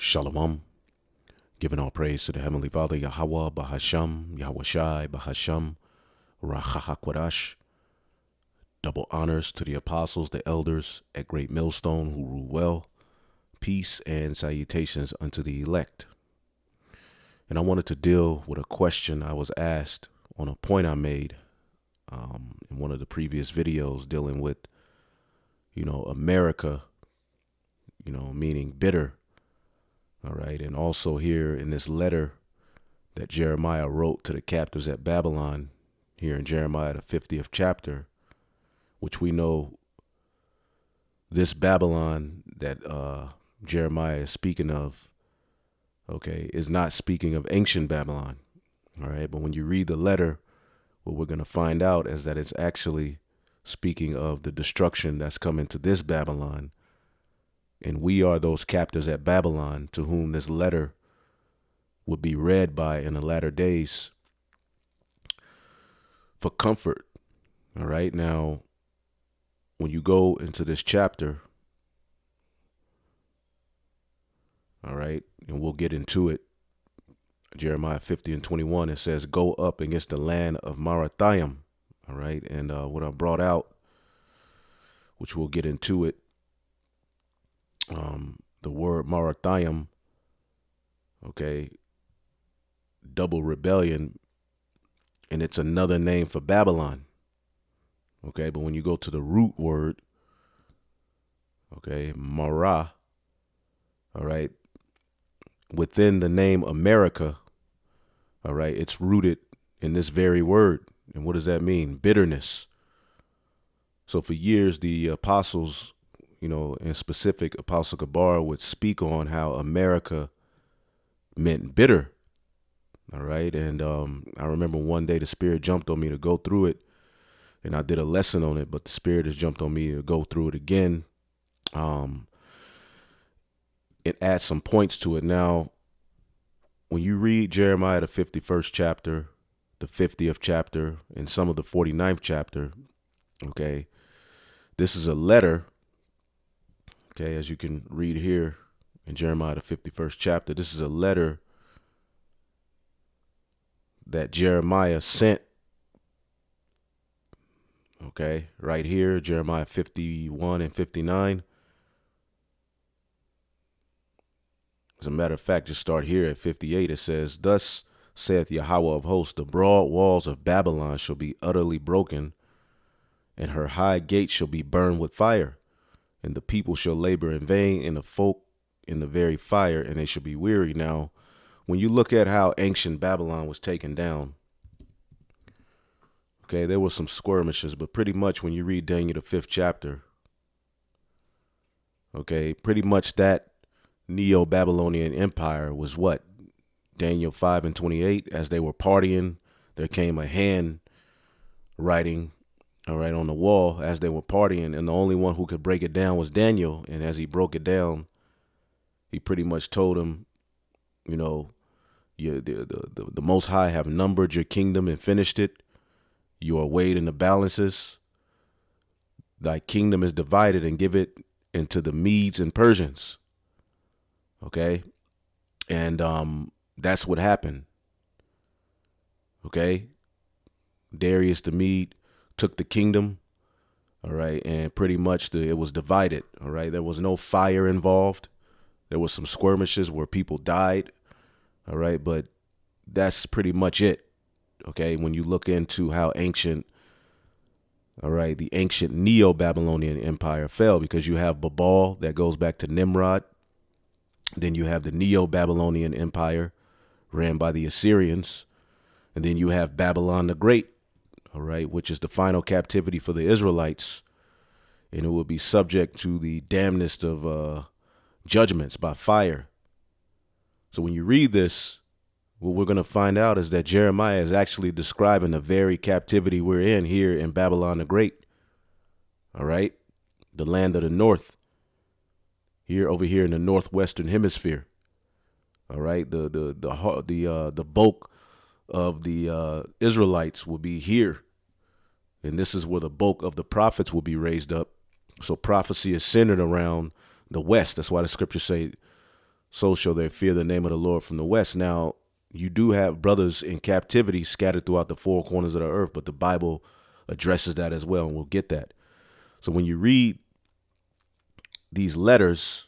Shalom. Giving all praise to the Heavenly Father, Yahweh, Bahasham, Yahweh Shai, Bahasham, Rachahakwadash. Double honors to the apostles, the elders at Great Millstone who rule well. Peace and salutations unto the elect. And I wanted to deal with a question I was asked on a point I made in one of the previous videos dealing with, America, meaning bitter. All right. And also here in this letter that Jeremiah wrote to the captives at Babylon, here in Jeremiah, the 50th chapter, which we know this Babylon that Jeremiah is speaking of, okay, is not speaking of ancient Babylon. All right. But when you read the letter, what we're going to find out is that it's actually speaking of the destruction that's coming to this Babylon. And we are those captives at Babylon to whom this letter would be read by in the latter days for comfort. All right. Now, when you go into this chapter, all right, and we'll get into it, Jeremiah 50 and 21, it says, go up against the land of Marathayam. All right. And what I brought out, which we'll get into it, the word Marathayam, okay, double rebellion, and it's another name for Babylon. Okay, but when you go to the root word, okay, Mara, all right, within the name America, all right, it's rooted in this very word. And what does that mean? Bitterness. So for years, the apostles, in specific, Apostle Gabar would speak on how America meant bitter. All right. And I remember one day the Spirit jumped on me to go through it. And I did a lesson on it, but the Spirit has jumped on me to go through it again. It adds some points to it. Now, when you read Jeremiah, the 51st chapter, the 50th chapter, and some of the 49th chapter, okay, this is a letter. Okay, as you can read here in Jeremiah, the 51st chapter, this is a letter that Jeremiah sent. Okay, right here, Jeremiah 51 and 59. As a matter of fact, just start here at 58. It says, thus saith Yahweh of hosts, the broad walls of Babylon shall be utterly broken, and her high gates shall be burned with fire. And the people shall labor in vain, and the folk in the very fire, and they shall be weary. Now, when you look at how ancient Babylon was taken down, okay, there were some skirmishes, but pretty much when you read Daniel, the 5th chapter, okay, pretty much that Neo-Babylonian empire was what? Daniel 5 and 28, as they were partying, there came a hand writing, all right, on the wall as they were partying, and the only one who could break it down was Daniel. And as he broke it down, he pretty much told him, the Most High have numbered your kingdom and finished it. You are weighed in the balances. Thy kingdom is divided, and give it into the Medes and Persians. Okay. And that's what happened. Okay. Darius the Mede took the kingdom. All right. And pretty much it was divided. All right. There was no fire involved. There was some skirmishes where people died. All right. But that's pretty much it. Okay. When you look into how ancient, all right, the ancient Neo-Babylonian empire fell, because you have Babal that goes back to Nimrod. Then you have the Neo-Babylonian empire ran by the Assyrians. And then you have Babylon the Great, all right, which is the final captivity for the Israelites. And it will be subject to the damnedest of judgments by fire. So when you read this, what we're going to find out is that Jeremiah is actually describing the very captivity we're in here in Babylon the Great. All right, the land of the north. Over here in the northwestern hemisphere, all right, the bulk of the Israelites will be here, and this is where the bulk of the prophets will be raised up. So prophecy is centered around the west. That's why the scriptures say so shall they fear the name of the Lord from the west. Now, you do have brothers in captivity scattered throughout the four corners of the earth, but the Bible addresses that as well, and we'll get that. So when you read these letters,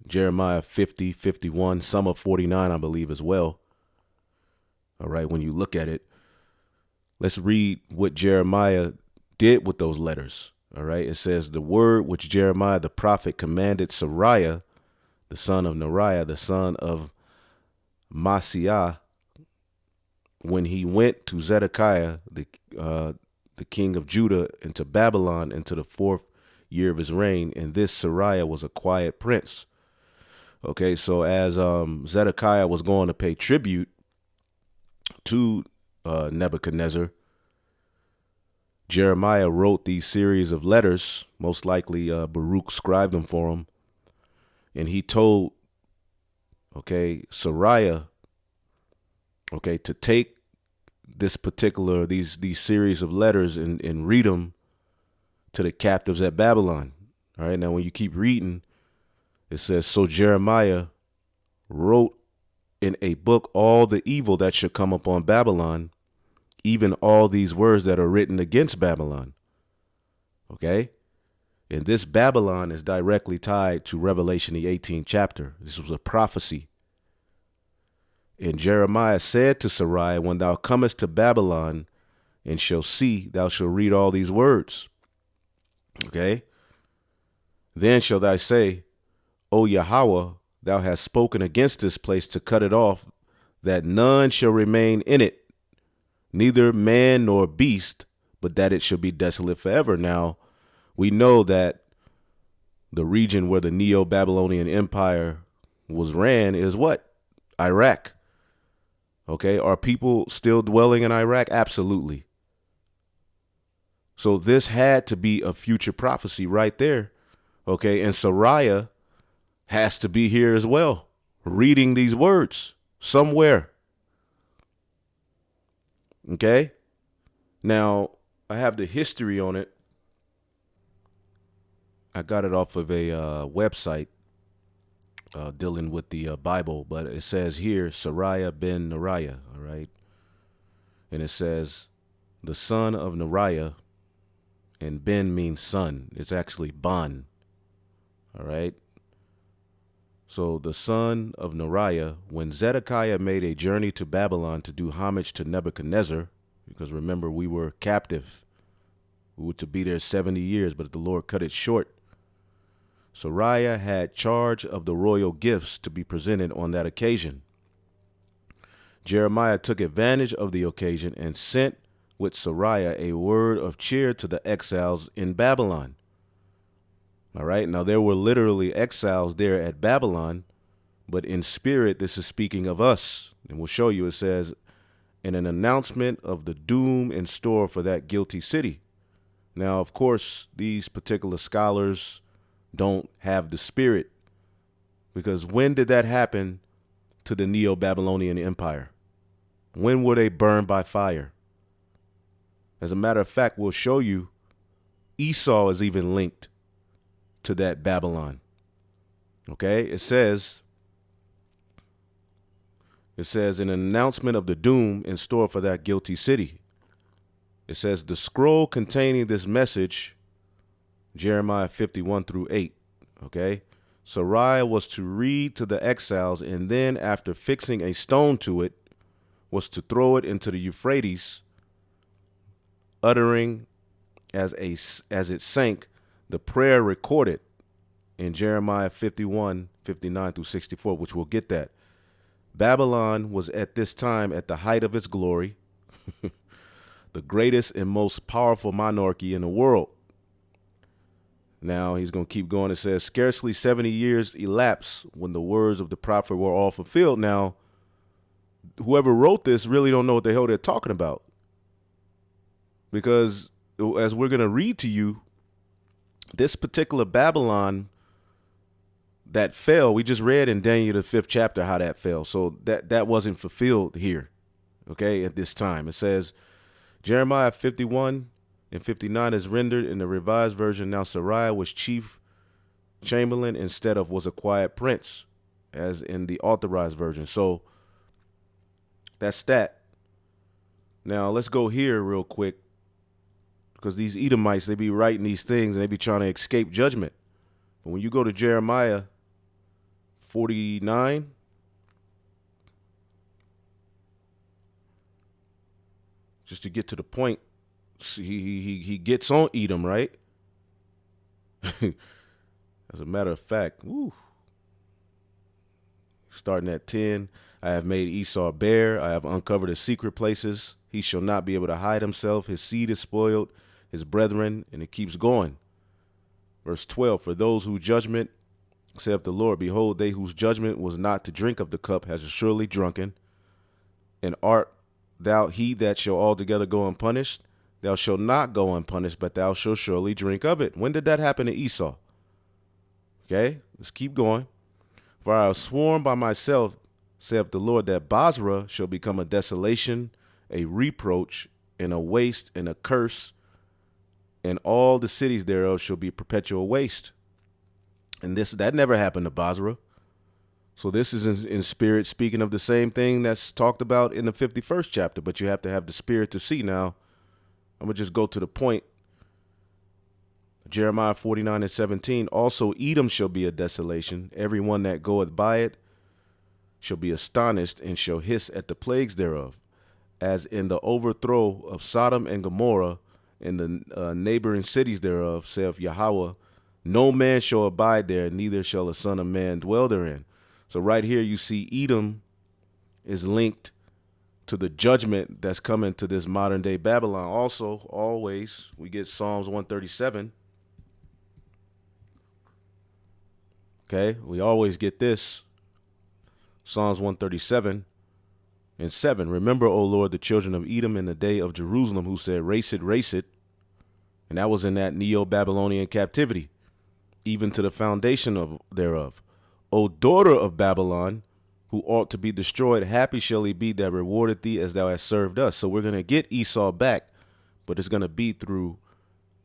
Jeremiah 50, 51, some of 49, I believe, as well. All right, when you look at it, let's read what Jeremiah did with those letters. All right, it says, the word which Jeremiah the prophet commanded Sariah, the son of Neriah, the son of Maaseiah, when he went to Zedekiah, the king of Judah, into Babylon, into the 4th year of his reign. And this Sariah was a quiet prince. Okay, so as Zedekiah was going to pay tribute to Nebuchadnezzar, Jeremiah wrote these series of letters. Most likely Baruch scribed them for him. And he told, Sariah, to take this particular, these series of letters and read them to the captives at Babylon. All right, now when you keep reading, it says, so Jeremiah wrote in a book all the evil that should come upon Babylon, even all these words that are written against Babylon. Okay? And this Babylon is directly tied to Revelation, the 18th chapter. This was a prophecy. And Jeremiah said to Sariah, when thou comest to Babylon and shalt see, thou shalt read all these words. Okay? Then shall thou say, O Yahweh, thou hast spoken against this place to cut it off, that none shall remain in it, neither man nor beast, but that it shall be desolate forever. Now, we know that the region where the Neo-Babylonian Empire was ran is what? Iraq. Okay, are people still dwelling in Iraq? Absolutely. So this had to be a future prophecy right there. Okay, and Sariah has to be here as well, reading these words somewhere. Okay, now I have the history on it. I got it off of a website dealing with the Bible, but it says here, Sariah ben Neriah, all right? And it says, the son of Neriah, and Ben means son. It's actually Ban, all right? So the son of Neriah, when Zedekiah made a journey to Babylon to do homage to Nebuchadnezzar, because remember, we were captive. We were to be there 70 years, but the Lord cut it short. Sariah had charge of the royal gifts to be presented on that occasion. Jeremiah took advantage of the occasion and sent with Sariah a word of cheer to the exiles in Babylon. All right, now there were literally exiles there at Babylon, but in spirit, this is speaking of us. And we'll show you, it says, in an announcement of the doom in store for that guilty city. Now, of course, these particular scholars don't have the spirit, because when did that happen to the Neo-Babylonian Empire? When were they burned by fire? As a matter of fact, we'll show you Esau is even linked to that Babylon. Okay, it says in an announcement of the doom in store for that guilty city. It says the scroll containing this message, Jeremiah 51 through 8. Okay, Sariah was to read to the exiles, and then after fixing a stone to it, was to throw it into the Euphrates, uttering as it sank the prayer recorded in Jeremiah 51, 59 through 64, which we'll get that. Babylon was at this time at the height of its glory, the greatest and most powerful monarchy in the world. Now he's going to keep going. It says, scarcely 70 years elapsed when the words of the prophet were all fulfilled. Now, whoever wrote this really don't know what the hell they're talking about. Because as we're going to read to you, this particular Babylon that fell, we just read in Daniel, the 5th chapter, how that fell. So that wasn't fulfilled here, okay, at this time. It says, Jeremiah 51 and 59 is rendered in the Revised Version. Now Sariah was chief chamberlain instead of was a quiet prince. as in the authorized version. So that's that. Now let's go here real quick, because these Edomites, they be writing these things and they be trying to escape judgment. But when you go to Jeremiah 49, just to get to the point, he gets on Edom, right? As a matter of fact, starting at 10, I have made Esau bare. I have uncovered his secret places. He shall not be able to hide himself. His seed is spoiled, his brethren, and it keeps going. Verse 12, for those whose judgment, saith the Lord, behold, they whose judgment was not to drink of the cup has surely drunken. And art thou he that shall altogether go unpunished? Thou shalt not go unpunished, but thou shalt surely drink of it. When did that happen to Esau? Okay, let's keep going. For I have sworn by myself, saith the Lord, that Basra shall become a desolation, a reproach, and a waste, and a curse, and all the cities thereof shall be perpetual waste. And that never happened to Basra. So this is in spirit speaking of the same thing that's talked about in the 51st chapter, but you have to have the spirit to see. Now, I'm going to just go to the point. Jeremiah 49 and 17, also Edom shall be a desolation. Every one that goeth by it shall be astonished and shall hiss at the plagues thereof, as in the overthrow of Sodom and Gomorrah and the neighboring cities thereof, saith Yahweh. No man shall abide there, neither shall a son of man dwell therein. So right here you see Edom is linked to the judgment that's coming to this modern day Babylon. Also, always, we get Psalms 137. Okay, we always get this. Psalms 137 and 7. Remember, O Lord, the children of Edom in the day of Jerusalem, who said, race it, race it. And that was in that Neo-Babylonian captivity, even to the foundation thereof. O daughter of Babylon, who ought to be destroyed, happy shall he be that rewarded thee as thou hast served us. So we're going to get Esau back, but it's going to be through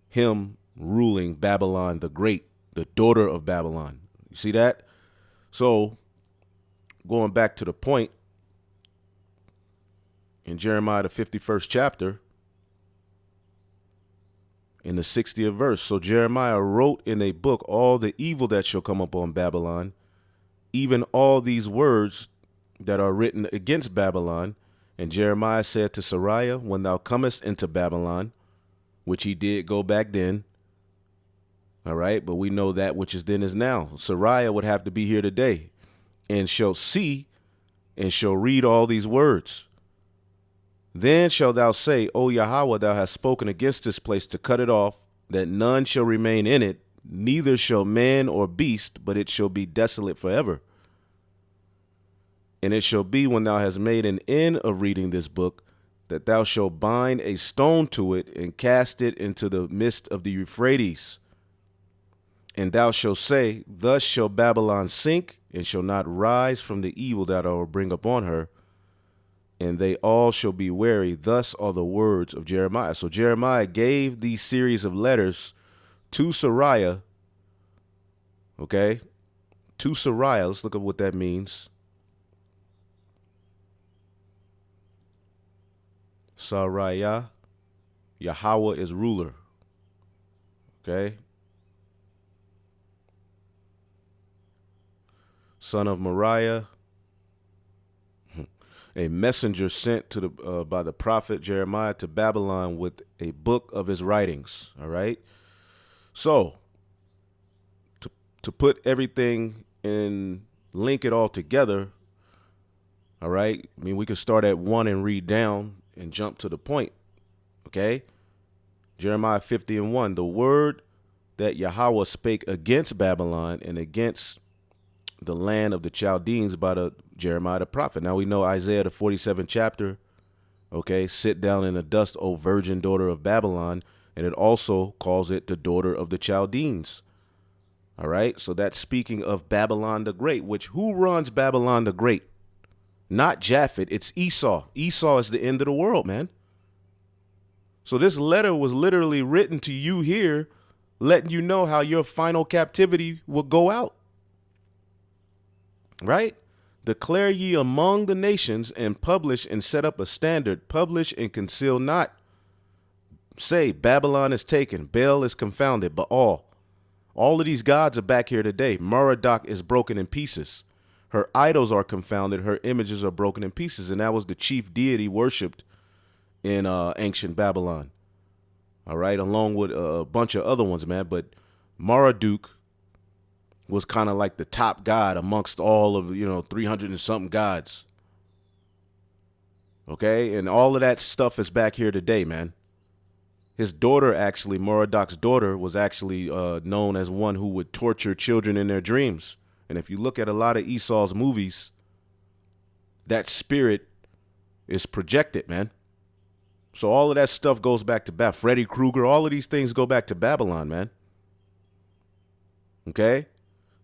him ruling Babylon the Great, the daughter of Babylon. You see that? So going back to the point, in Jeremiah, the 51st chapter, in the 60th verse, so Jeremiah wrote in a book all the evil that shall come upon Babylon, even all these words that are written against Babylon. And Jeremiah said to Sariah, when thou comest into Babylon, which he did go back then, all right, but we know that which is then is now. Sariah would have to be here today, and shall see and shall read all these words. Then shalt thou say, O Yahweh, thou hast spoken against this place to cut it off, that none shall remain in it, neither shall man or beast, but it shall be desolate forever. And it shall be, when thou hast made an end of reading this book, that thou shalt bind a stone to it and cast it into the midst of the Euphrates. And thou shalt say, thus shall Babylon sink, and shall not rise from the evil that I will bring upon her. And they all shall be weary. Thus are the words of Jeremiah. So Jeremiah gave these series of letters to Sariah. Okay, to Sariah. Let's look at what that means. Sariah, Yahweh is ruler. Okay. Son of Moriah, a messenger sent to by the prophet Jeremiah to Babylon with a book of his writings. All right. So to put everything in, link it all together. All right. I mean, we can start at 1 and read down and jump to the point. Okay. Jeremiah 50 and 1, the word that Yahweh spake against Babylon and against the land of the Chaldeans by the Jeremiah the prophet. Now we know Isaiah the 47th chapter, okay, sit down in the dust, O virgin daughter of Babylon, and it also calls it the daughter of the Chaldeans. All right, so that's speaking of Babylon the Great, which who runs Babylon the Great? Not Japhet, it's Esau. Esau is the end of the world, man. So this letter was literally written to you here, letting you know how your final captivity will go out. right? Declare ye among the nations, and publish and set up a standard. Publish and conceal not. Say, Babylon is taken, Baal is confounded, Baal. All of these gods are back here today. Merodach is broken in pieces. Her idols are confounded. Her images are broken in pieces. And that was the chief deity worshipped in ancient Babylon. All right, along with a bunch of other ones, man. But Marduk was kind of like the top god amongst all of, 300 and something gods. Okay, and all of that stuff is back here today, man. His daughter, actually, Merodach's daughter, was actually known as one who would torture children in their dreams. And if you look at a lot of Esau's movies, that spirit is projected, man. So all of that stuff goes back to Freddy Krueger. All of these things go back to Babylon, man. Okay?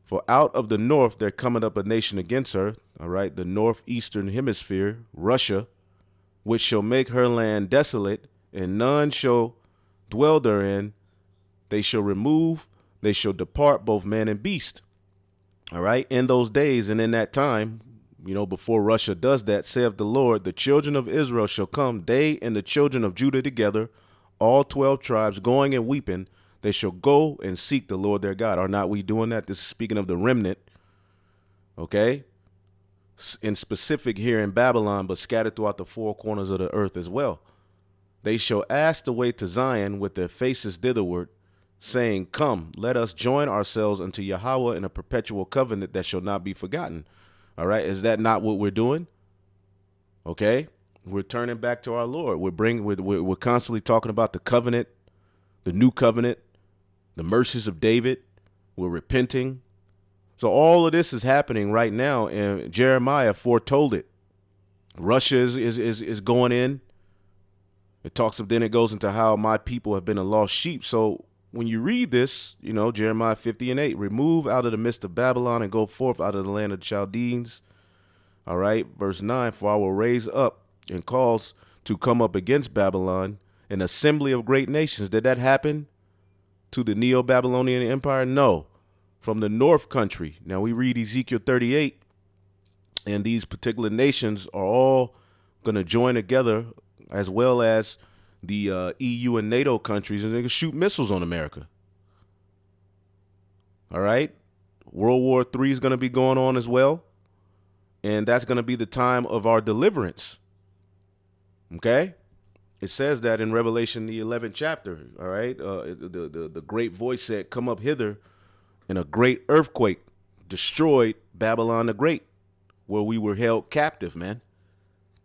For out of the north there cometh up a nation against her, all right, the northeastern hemisphere, Russia, which shall make her land desolate, and none shall dwell therein. They shall remove, they shall depart, both man and beast. All right, in those days and in that time, before Russia does that, saith the Lord, the children of Israel shall come, they and the children of Judah together, all 12 tribes, going and weeping. They shall go and seek the Lord their God. Are not we doing that? This is speaking of the remnant, okay? In specific here in Babylon, but scattered throughout the four corners of the earth as well. They shall ask the way to Zion with their faces thitherward, saying, come, let us join ourselves unto Yahweh in a perpetual covenant that shall not be forgotten. All right, is that not what we're doing? Okay, we're turning back to our Lord. We're constantly talking about the covenant, the new covenant, the mercies of David. We're repenting. So all of this is happening right now, and Jeremiah foretold it. Russia is going in. Then it goes into how my people have been a lost sheep. So when you read this, Jeremiah 50:8, remove out of the midst of Babylon and go forth out of the land of the Chaldeans. All right, verse 9, for I will raise up and cause to come up against Babylon an assembly of great nations. Did that happen to the Neo-Babylonian Empire? No. From the north country. Now we read Ezekiel 38, and these particular nations are all going to join together, as well as the EU and NATO countries, and they can shoot missiles on America. All right. World War III is going to be going on as well. And that's going to be the time of our deliverance. Okay. It says that in Revelation, the 11th chapter. All right. The great voice said, come up hither, and a great earthquake destroyed Babylon the Great, where we were held captive, man,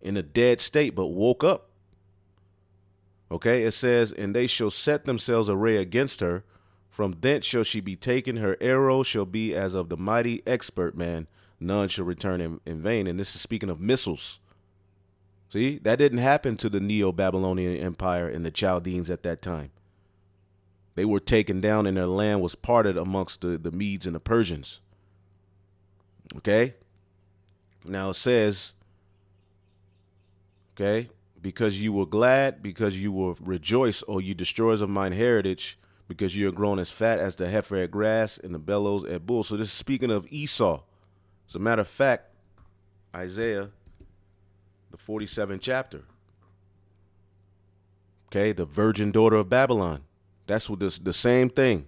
in a dead state, but woke up. Okay, it says, and they shall set themselves array against her. From thence shall she be taken. Her arrow shall be as of the mighty expert man. None shall return in vain. And this is speaking of missiles. See, that didn't happen to the Neo-Babylonian Empire and the Chaldeans at that time. They were taken down and their land was parted amongst the Medes and the Persians. Okay, now it says, okay, because you were glad, because you will rejoice, O you destroyers of mine heritage, because you are grown as fat as the heifer at grass and the bellows at bull. So this is speaking of Esau. As a matter of fact, Isaiah, the 47th chapter. Okay, the virgin daughter of Babylon. That's what the same thing.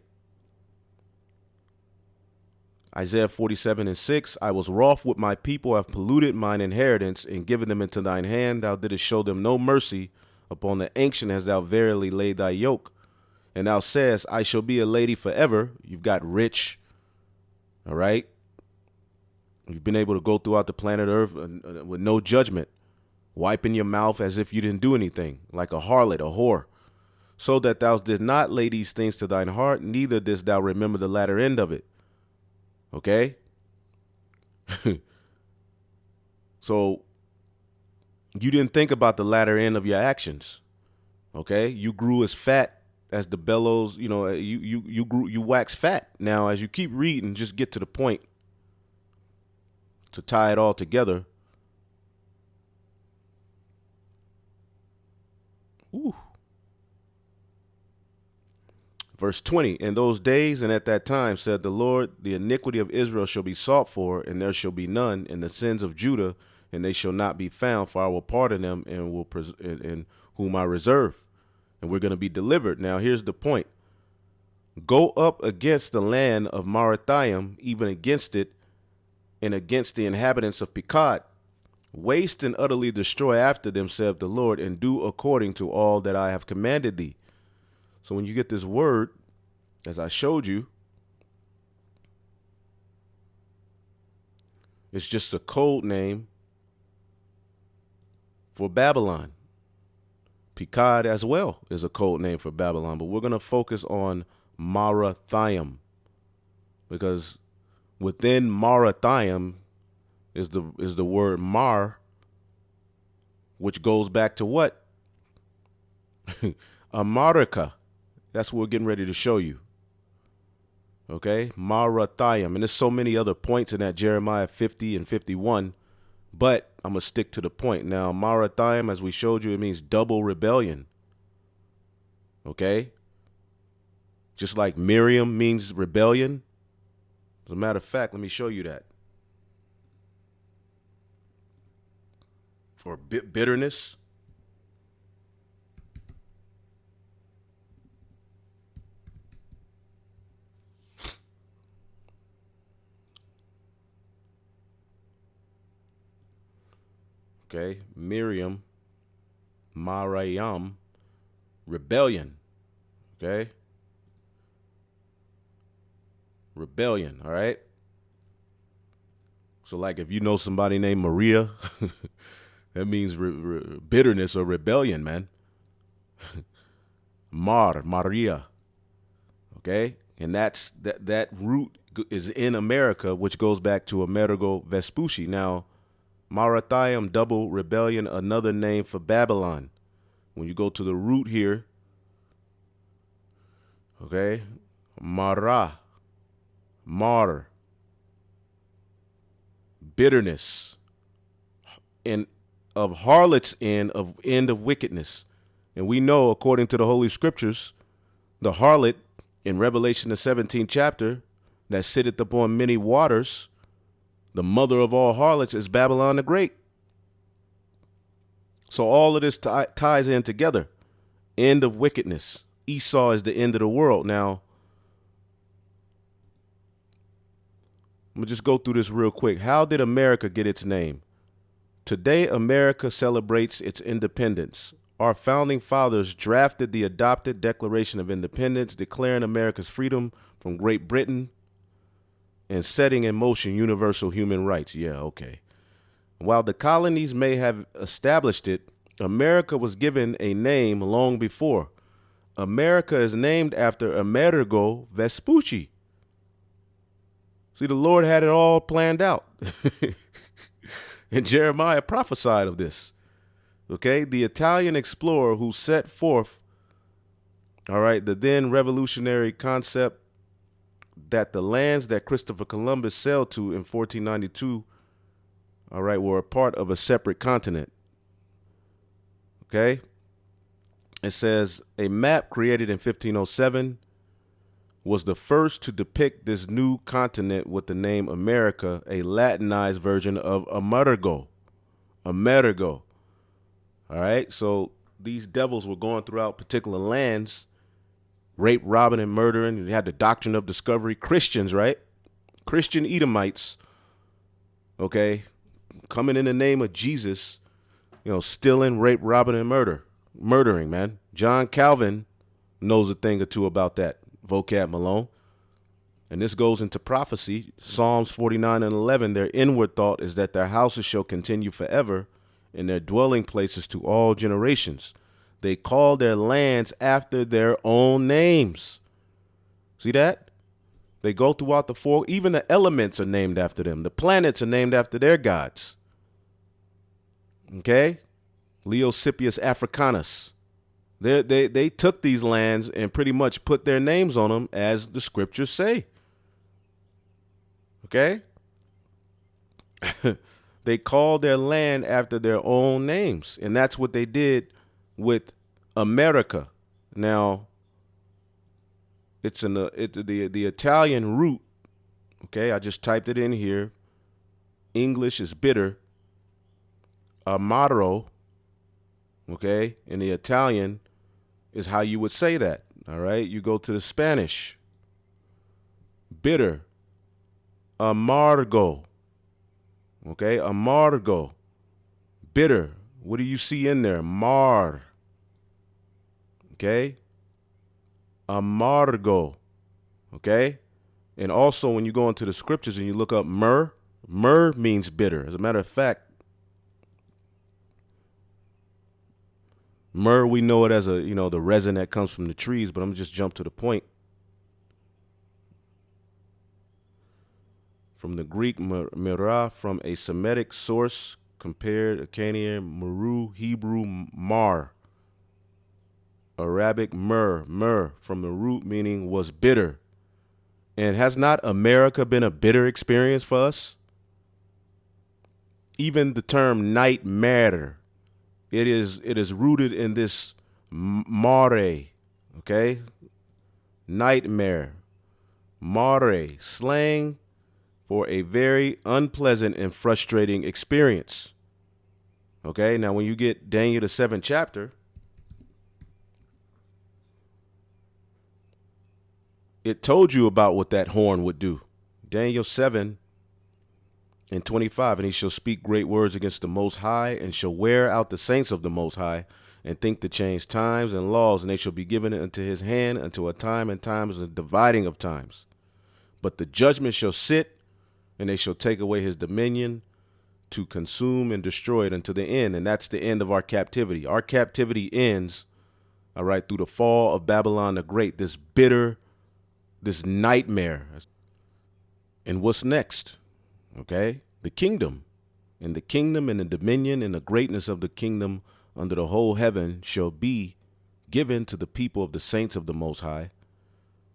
Isaiah 47:6, I was wroth with my people, I have polluted mine inheritance, and given them into thine hand. Thou didst show them no mercy. Upon the ancient hast thou verily laid thy yoke. And thou sayest, I shall be a lady forever. You've got rich. All right. You've been able to go throughout the planet Earth with no judgment, wiping your mouth as if you didn't do anything, like a harlot, a whore. So that thou didst not lay these things to thine heart, neither didst thou remember the latter end of it. Okay? So you didn't think about the latter end of your actions. Okay? You grew as fat as the bellows, you wax fat. Now, as you keep reading, just get to the point to tie it all together. Ooh. Verse 20, in those days and at that time, said the Lord, the iniquity of Israel shall be sought for, and there shall be none, and the sins of Judah, and they shall not be found, for I will pardon them and will and whom I reserve. And we're going to be delivered. Now, here's the point. Go up against the land of Marathayam, even against it, and against the inhabitants of Pekod. Waste and utterly destroy after them, saith the Lord, and do according to all that I have commanded thee. So when you get this word, as I showed you, it's just a code name for Babylon. Pekod as well is a code name for Babylon, but we're going to focus on Marathayam, because within Marathayam is the word mar, which goes back to what? America. That's what we're getting ready to show you. Okay, Marathayam. And there's so many other points in that Jeremiah 50 and 51, but I'm going to stick to the point. Now, Marathayam, as we showed you, it means double rebellion. Okay? Just like Miriam means rebellion. As a matter of fact, let me show you that. For bitterness. Okay, Miriam, Marathayam, rebellion. Okay, rebellion. All right. So, like, if you know somebody named Maria, that means bitterness or rebellion, man. Maria. Okay, and that root is in America, which goes back to Amerigo Vespucci. Now, Marathayam, double rebellion, another name for Babylon. When you go to the root here, okay, mar, bitterness, and of harlot's end of wickedness. And we know, according to the Holy Scriptures, the harlot in Revelation, the 17th chapter, that sitteth upon many waters, the mother of all harlots, is Babylon the Great. So all of this ties in together. End of wickedness. Esau is the end of the world. Now, I'm going to just go through this real quick. How did America get its name? Today, America celebrates its independence. Our founding fathers drafted the adopted Declaration of Independence, declaring America's freedom from Great Britain and setting in motion universal human rights. Yeah, okay. While the colonies may have established it, America was given a name long before. America is named after Amerigo Vespucci. See, the Lord had it all planned out. And Jeremiah prophesied of this. Okay, the Italian explorer who set forth, all right, the then revolutionary concept that the lands that Christopher Columbus sailed to in 1492, all right, were a part of a separate continent. Okay, it says a map created in 1507 was the first to depict this new continent with the name America, a Latinized version of Amerigo. Amerigo. All right, so these devils were going throughout particular lands, rape, robbing, and murdering. You had the doctrine of discovery. Christians, right? Christian Edomites, okay, coming in the name of Jesus, stealing, rape, robbing, and murdering, man. John Calvin knows a thing or two about that, vocab Malone. And this goes into prophecy. Psalms 49 and 11, their inward thought is that their houses shall continue forever, and their dwelling places to all generations. They call their lands after their own names. See that? They go throughout the four. Even the elements are named after them. The planets are named after their gods. Okay? Leosippius Africanus. They took these lands and pretty much put their names on them, as the scriptures say. Okay? They called their land after their own names. And that's what they did with America. Now, It's the Italian root. Okay, I just typed it in here. English is bitter. Amaro, okay, in the Italian is how you would say that. All right, you go to the Spanish. Bitter. Amargo. Okay, amargo. Bitter. What do you see in there? Mar. Okay? Amargo. Okay? And also when you go into the scriptures and you look up myrrh, myrrh means bitter. As a matter of fact, myrrh, we know it as the resin that comes from the trees, but I'm gonna just jump to the point. From the Greek myrrha, from a Semitic source, compared Akkadian meru, Hebrew mar, Arabic myrrh, from the root meaning was bitter. And has not America been a bitter experience for us? Even the term nightmare, it is rooted in this mare, okay? Nightmare, mare, slang for a very unpleasant and frustrating experience. Okay, now when you get Daniel the 7th chapter, it told you about what that horn would do. Daniel 7:25, and he shall speak great words against the Most High, and shall wear out the saints of the Most High, and think to change times and laws, and they shall be given into his hand until a time and times and dividing of times. But the judgment shall sit, and they shall take away his dominion to consume and destroy it unto the end. And that's the end of our captivity. Our captivity ends, all right, through the fall of Babylon the Great, this bitter, this nightmare. And what's next? Okay, the kingdom. And the kingdom and the dominion and the greatness of the kingdom under the whole heaven shall be given to the people of the saints of the Most High,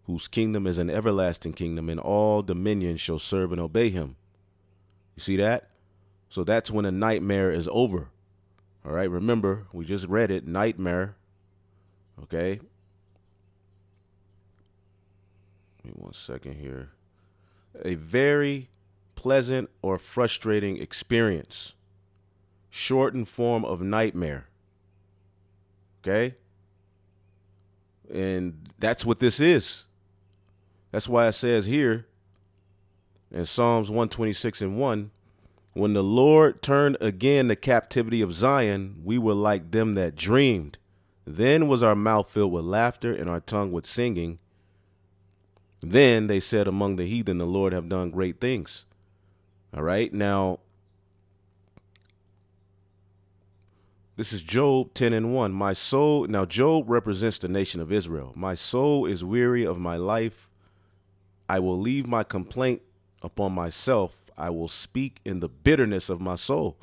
whose kingdom is an everlasting kingdom, and all dominions shall serve and obey him. You see that? So that's when a nightmare is over. All right, remember, we just read it, nightmare. Okay. Give me 1 second here. A very pleasant or frustrating experience. Shortened form of nightmare. Okay? And that's what this is. That's why it says here in Psalms 126:1, when the Lord turned again the captivity of Zion, we were like them that dreamed. Then was our mouth filled with laughter and our tongue with singing. Then they said among the heathen, the Lord have done great things. All right. Now, this is Job 10:1. My soul, now Job represents the nation of Israel. My soul is weary of my life. I will leave my complaint upon myself. I will speak in the bitterness of my soul.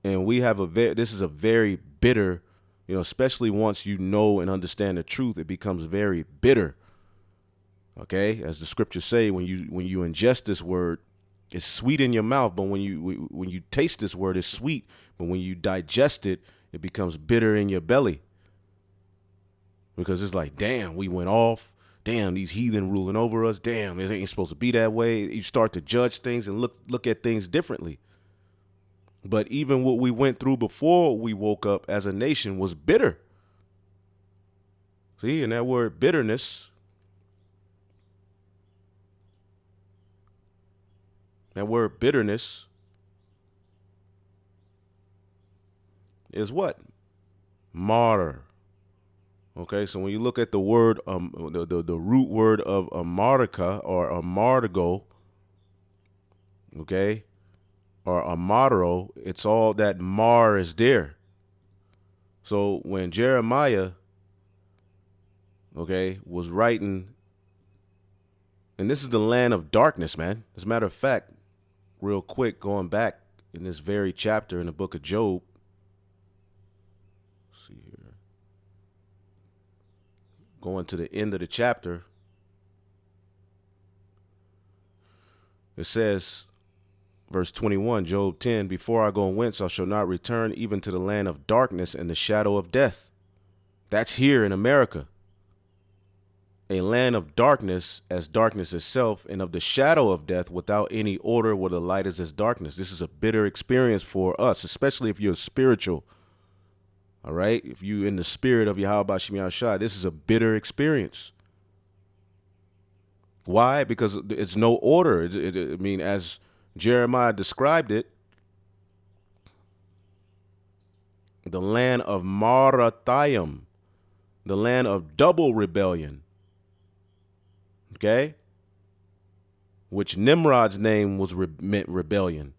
And we have this is a very bitter, especially once you know and understand the truth, it becomes very bitter. Okay, as the scriptures say, when you ingest this word, it's sweet in your mouth, but when you taste this word, it's sweet. But when you digest it, it becomes bitter in your belly. Because it's like, damn, we went off. Damn, these heathen ruling over us. Damn, it ain't supposed to be that way. You start to judge things and look at things differently. But even what we went through before we woke up as a nation was bitter. See, and that word bitterness, is what? Martyr. Okay, so when you look at the word, the root word of amartica or amargo, okay, or amaro, it's all that mar is there. So when Jeremiah, okay, was writing, and this is the land of darkness, man. As a matter of fact, real quick, going back in this very chapter in the book of Job, going to the end of the chapter, it says, verse 21, Job 10, before I go whence I shall not return, even to the land of darkness and the shadow of death. That's here in America. a land of darkness as darkness itself, and of the shadow of death without any order where the light is as darkness. This is a bitter experience for us, especially if you're spiritual. All right? If you in the spirit of Yahweh Shem Yahushua, this is a bitter experience. Why? Because it's no order. I mean, as Jeremiah described it, the land of Marathayam, the land of double rebellion. Okay? Which Nimrod's name was meant rebellion.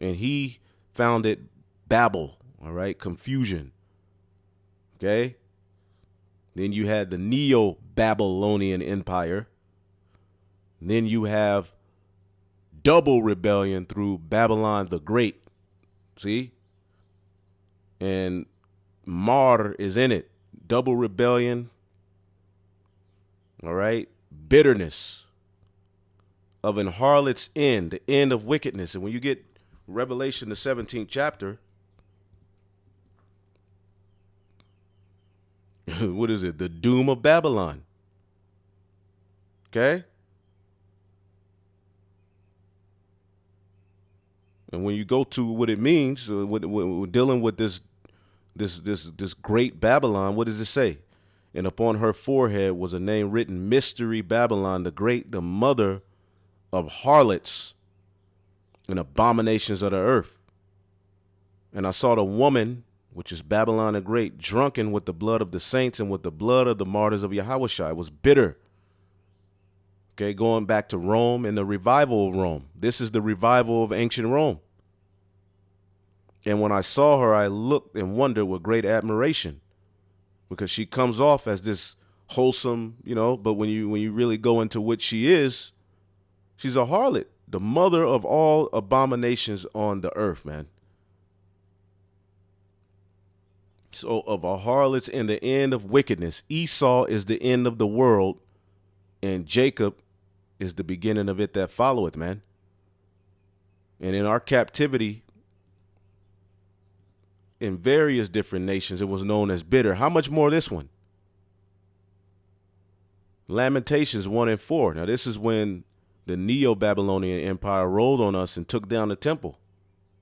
And he founded Babel, all right? Confusion. Okay? Then you had the Neo-Babylonian Empire. Then you have double rebellion through Babylon the Great. See? And Mar is in it. Double rebellion. All right? Bitterness of an harlot's end, the end of wickedness. And when you get Revelation, the 17th chapter, what is it? The doom of Babylon. Okay? And when you go to what it means, we're dealing with this great Babylon, what does it say? And upon her forehead was a name written, Mystery Babylon, the Great, the mother of harlots and abominations of the earth. And I saw the woman, which is Babylon the Great, drunken with the blood of the saints and with the blood of the martyrs of Yahushua. It was bitter. Okay, going back to Rome and the revival of Rome. This is the revival of ancient Rome. And when I saw her, I looked and wondered with great admiration, because she comes off as this wholesome, but when you really go into what she is, she's a harlot, the mother of all abominations on the earth, man. So of a harlot's and the end of wickedness. Esau is the end of the world, and Jacob is the beginning of it that followeth, man. And in our captivity, in various different nations, it was known as bitter. How much more this one? Lamentations 1 and 4. Now, this is when the Neo-Babylonian Empire rolled on us and took down the temple.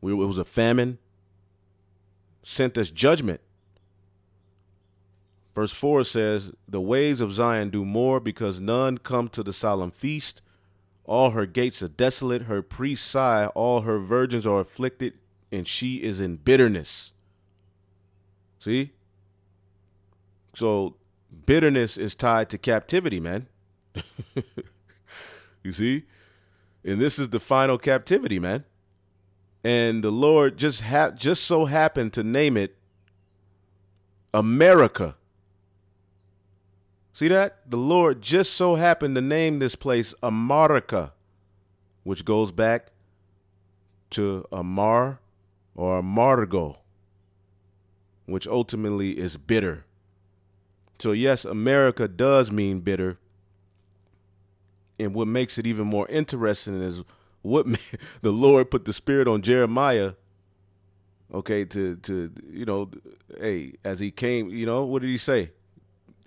It was a famine, sent us judgment. Verse 4 says, the ways of Zion do more, because none come to the solemn feast. All her gates are desolate. Her priests sigh. All her virgins are afflicted, and she is in bitterness. See? So bitterness is tied to captivity, man. You see? And this is the final captivity, man. And the Lord just so happened to name it America. See that? The Lord just so happened to name this place America, which goes back to Amar or Amargo, which ultimately is bitter. So yes, America does mean bitter. And what makes it even more interesting is what the Lord put the spirit on Jeremiah, okay, hey, as he came, what did he say?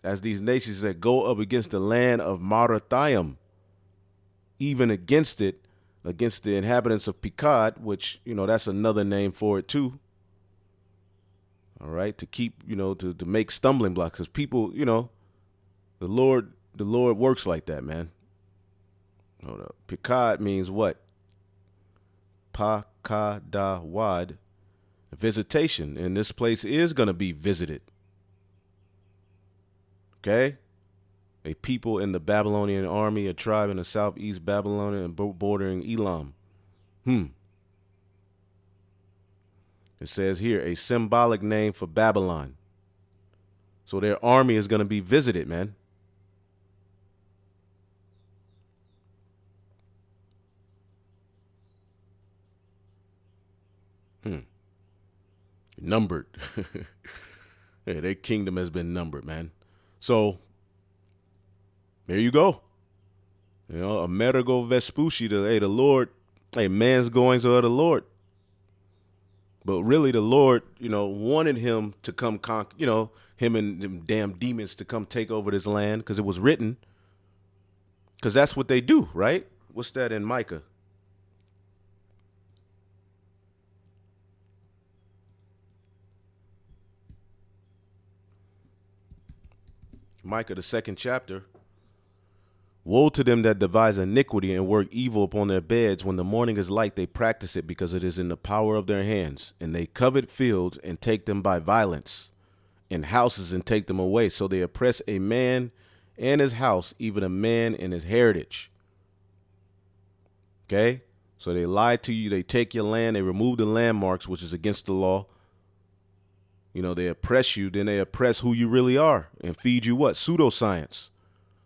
As these nations that go up against the land of Marathayam, even against the inhabitants of Pekod, which, that's another name for it too. All right, to keep, to make stumbling blocks, because people, the Lord works like that, man. Hold up. Pekod means what? Pakadawad, visitation, and this place is going to be visited. Okay? A people in the Babylonian army, a tribe in the southeast Babylon and bordering Elam. It says here, a symbolic name for Babylon. So their army is going to be visited, man. Numbered. Yeah, their kingdom has been numbered, man. So there you go. Amerigo Vespucci, the Lord, man's goings are of the Lord. But really, the Lord, wanted him to come conquer, him and them damn demons to come take over this land because it was written. Because that's what they do, right? What's that in Micah? Micah, the 2nd chapter. Woe to them that devise iniquity and work evil upon their beds. When the morning is light, they practice it because it is in the power of their hands. And they covet fields and take them by violence, and houses and take them away. So they oppress a man and his house, even a man and his heritage. Okay? So they lie to you. They take your land. They remove the landmarks, which is against the law. They oppress you. Then they oppress who you really are and feed you what? Pseudoscience.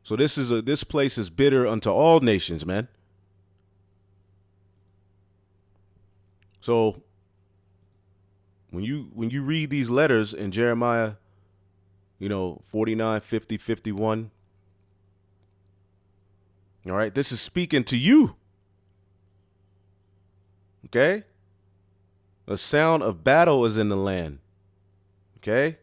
So this place is bitter unto all nations, man. So when you read these letters in Jeremiah, 49, 50, 51, all right, this is speaking to you. Okay? The sound of battle is in the land. Okay?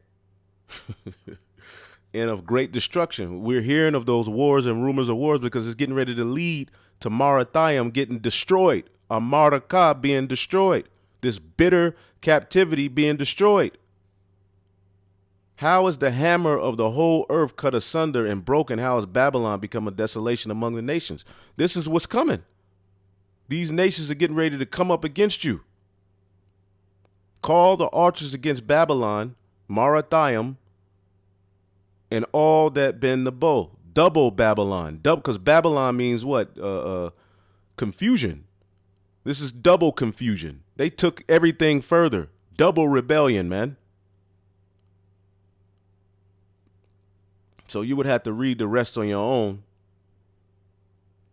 And of great destruction. We're hearing of those wars and rumors of wars because it's getting ready to lead to Marathayam getting destroyed. America being destroyed. This bitter captivity being destroyed. How is the hammer of the whole earth cut asunder and broken? How has Babylon become a desolation among the nations? This is what's coming. These nations are getting ready to come up against you. Call the archers against Babylon, Marathayam, and all that bend the bow. Double Babylon. Double, because Babylon means what? Confusion. This is double confusion. They took everything further. Double rebellion, man. So you would have to read the rest on your own.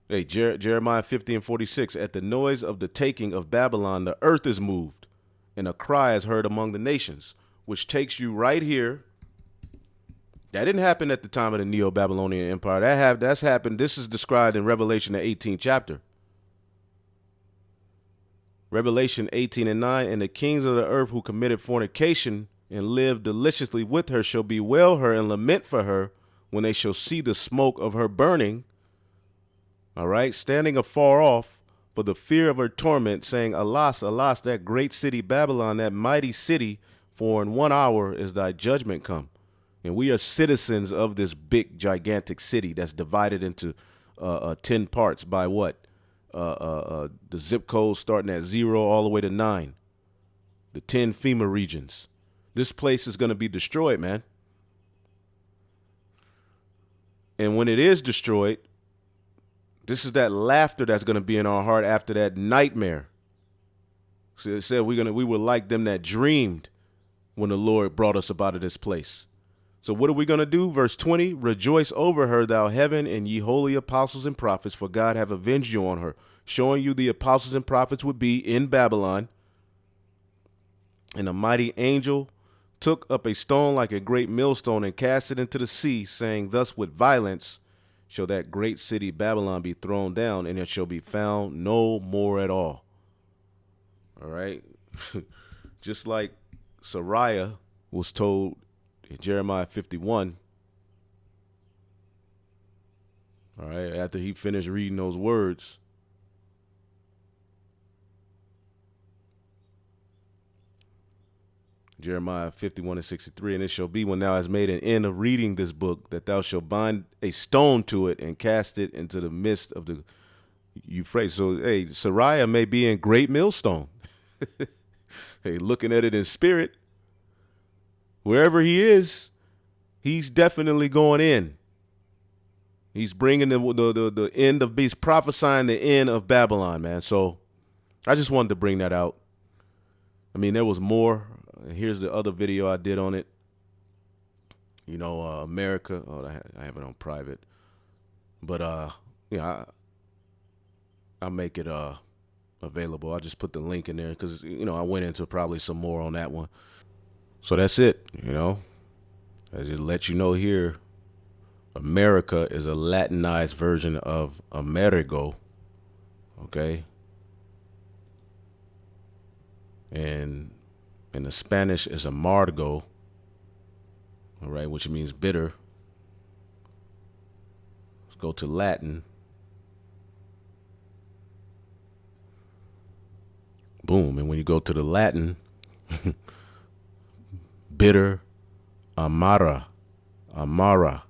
Hey, Jeremiah 50 and 46. At the noise of the taking of Babylon, the earth is moved, and a cry is heard among the nations, which takes you right here. That didn't happen at the time of the Neo-Babylonian Empire. That's happened. This is described in Revelation, the 18th chapter. Revelation 18 and 9. And the kings of the earth who committed fornication and lived deliciously with her shall bewail her and lament for her when they shall see the smoke of her burning. All right, standing afar off for the fear of her torment, saying, Alas, alas, that great city Babylon, that mighty city, for in 1 hour is thy judgment come. And we are citizens of this big, gigantic city that's divided into 10 parts by what? The zip codes starting at 0 all the way to 9. The 10 FEMA regions. This place is going to be destroyed, man. And when it is destroyed, this is that laughter that's going to be in our heart after that nightmare. So it said we were like them that dreamed when the Lord brought us up out of this place. So what are we going to do? Verse 20, rejoice over her, thou heaven, and ye holy apostles and prophets, for God have avenged you on her, showing you the apostles and prophets would be in Babylon. And a mighty angel took up a stone like a great millstone and cast it into the sea, saying, thus with violence shall that great city Babylon be thrown down, and it shall be found no more at all. All right. Just like Sariah was told in Jeremiah 51, all right, after he finished reading those words, Jeremiah 51 and 63, and it shall be when thou hast made an end of reading this book, that thou shalt bind a stone to it and cast it into the midst of the Euphrates. So, hey, Sariah may be in great millstone. Hey, looking at it in spirit, wherever he is, he's definitely going in. He's bringing the end of, he's prophesying the end of Babylon, man. So I just wanted to bring that out. I mean, there was more. Here's the other video I did on it. America. Oh, I have it on private. But, I'll make it available. I'll just put the link in there because, I went into probably some more on that one. So that's it, I just let you know here, America is a Latinized version of Amerigo, okay? And In the Spanish is amargo, all right, which means bitter. Let's go to Latin. Boom. And when you go to the Latin, bitter, amara, amara.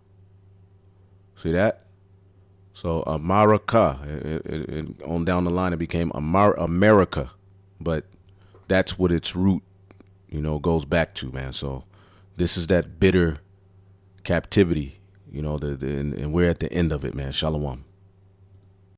See that? So America, on down the line, it became America, but that's what its root, goes back to, man. So this is that bitter captivity, and we're at the end of it, man. Shalom.